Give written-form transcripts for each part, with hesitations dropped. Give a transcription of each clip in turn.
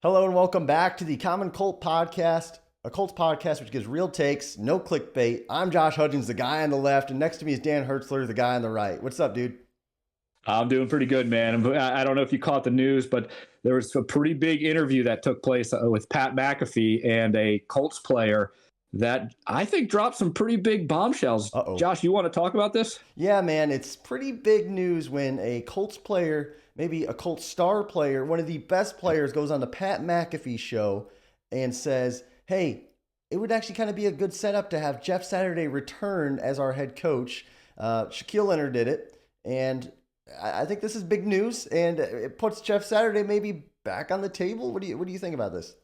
Hello and welcome back to the Common Colt Podcast, a Colts podcast which gives real takes, no clickbait. I'm Josh Hudgens, the guy on the left, and next to me is Dan Hertzler, the guy on the right. What's up, dude? I'm doing pretty good, man. I don't know if you caught the news, but there was a pretty big interview that took place with Pat McAfee and a Colts player that I think dropped some pretty big bombshells. Uh-oh. Josh, you want to talk about this? Yeah, man, it's pretty big news when a Colts player, maybe a Colts star player, one of the best players, goes on the Pat McAfee show and says, hey, it would actually kind of be a good setup to have Jeff Saturday return as our head coach. Shaquille Leonard did it, and I think this is big news, and it puts Jeff Saturday maybe back on the table. What do you think about this?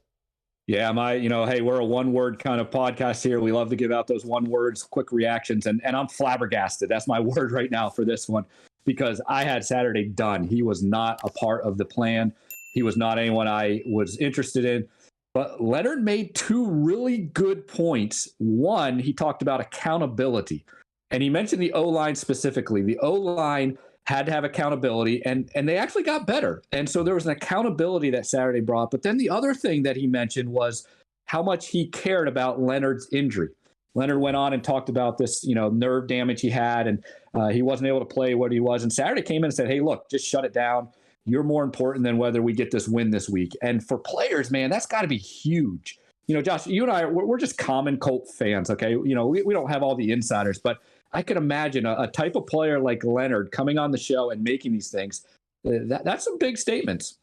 Yeah, hey, we're a one-word kind of podcast here. We love to give out those one words, quick reactions, and I'm flabbergasted. That's my word right now for this one, because I had Saturday done. He was not a part of the plan. He was not anyone I was interested in. But Leonard made two really good points. One, he talked about accountability, and he mentioned the O-line specifically. The O-line had to have accountability, and they actually got better. And so there was an accountability that Saturday brought. But then the other thing that he mentioned was how much he cared about Leonard's injury. Leonard went on and talked about this, nerve damage he had, and he wasn't able to play what he was. And Saturday came in and said, hey, look, just shut it down. You're more important than whether we get this win this week. And for players, man, that's got to be huge. Josh, you and I, we're just common Colt fans, okay? We don't have all the insiders, but I could imagine a type of player like Leonard coming on the show and making these things. That's some big statements.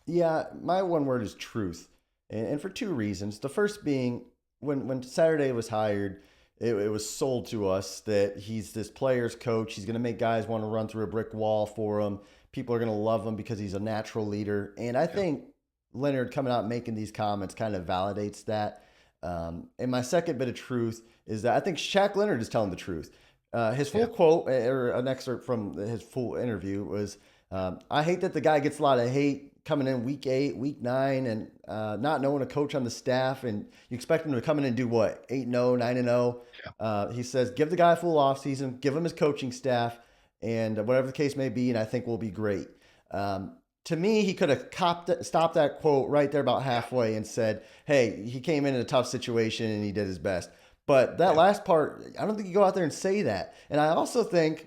Yeah, my one word is truth. And for two reasons. The first being, when Saturday was hired, it was sold to us that he's this player's coach. He's going to make guys want to run through a brick wall for him. People are going to love him because he's a natural leader. And I think Leonard coming out and making these comments kind of validates that. And my second bit of truth is that I think Shaq Leonard is telling the truth. His full quote, or an excerpt from his full interview, was, I hate that the guy gets a lot of hate coming in week 8, week 9, and not knowing a coach on the staff, and you expect him to come in and do what, 8-0, 9-0. Yeah. He says, give the guy a full offseason, give him his coaching staff, and whatever the case may be, and I think we'll be great. To me, he could have stopped that quote right there about halfway and said, hey, he came in a tough situation and he did his best. But that last part, I don't think you go out there and say that. And I also think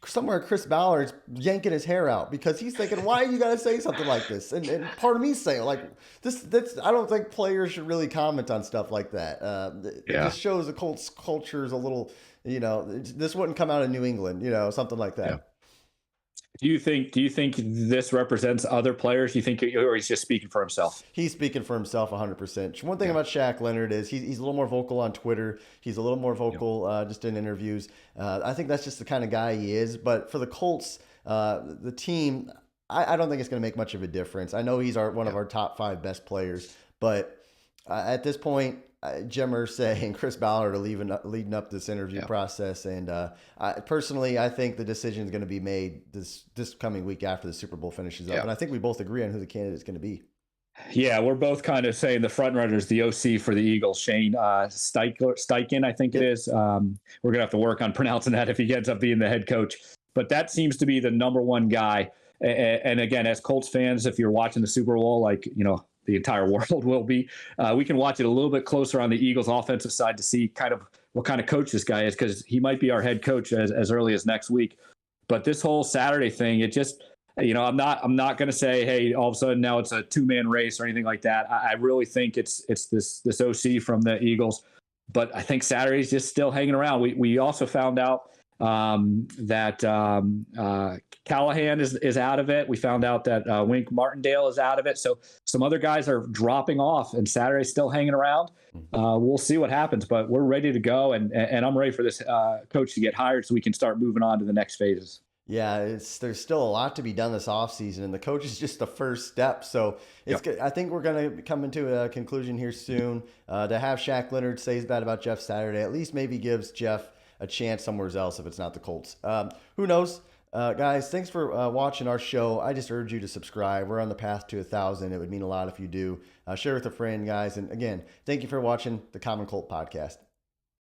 somewhere Chris Ballard's yanking his hair out because he's thinking, why you got to say something like this? And part of me's saying, like, that's I don't think players should really comment on stuff like that. It just shows the Colts culture is a little, this wouldn't come out of New England, something like that. Yeah. Do you think this represents other players? You think, or he's just speaking for himself? He's speaking for himself 100%. One thing about Shaq Leonard is he's a little more vocal on Twitter. He's a little more vocal just in interviews. I think that's just the kind of guy he is. But for the Colts, the team, I don't think it's going to make much of a difference. I know he's one of our top 5 best players, but at this point, Jim Irsay and Chris Ballard are leading up this interview process, and personally, I think the decision is going to be made this coming week after the Super Bowl finishes up, and I think we both agree on who the candidate is going to be. Yeah, we're both kind of saying the front runner is the OC for the Eagles, Shane Steichen, I think it is. We're going to have to work on pronouncing that if he ends up being the head coach, but that seems to be the number one guy. And again, as Colts fans, if you're watching the Super Bowl, the entire world will be, we can watch it a little bit closer on the Eagles offensive side to see kind of what kind of coach this guy is, because he might be our head coach as early as next week. But this whole Saturday thing, it just, I'm not going to say, hey, all of a sudden now it's a 2-man race or anything like that. I really think it's this OC from the Eagles, but I think Saturday's just still hanging around. We also found out that Callahan is out of it. We found out that Wink Martindale is out of it. So some other guys are dropping off, and Saturday's still hanging around. We'll see what happens, but we're ready to go, and I'm ready for this coach to get hired so we can start moving on to the next phases. Yeah, there's still a lot to be done this offseason, and the coach is just the first step. So I think we're going to come into a conclusion here soon. To have Shaq Leonard say that about Jeff Saturday at least maybe gives Jeff a chance somewhere else if it's not the Colts. Who knows? Guys, thanks for watching our show. I just urge you to subscribe. We're on the path to 1,000. It would mean a lot if you do. Share with a friend, guys. And again, thank you for watching the Common Colt Podcast.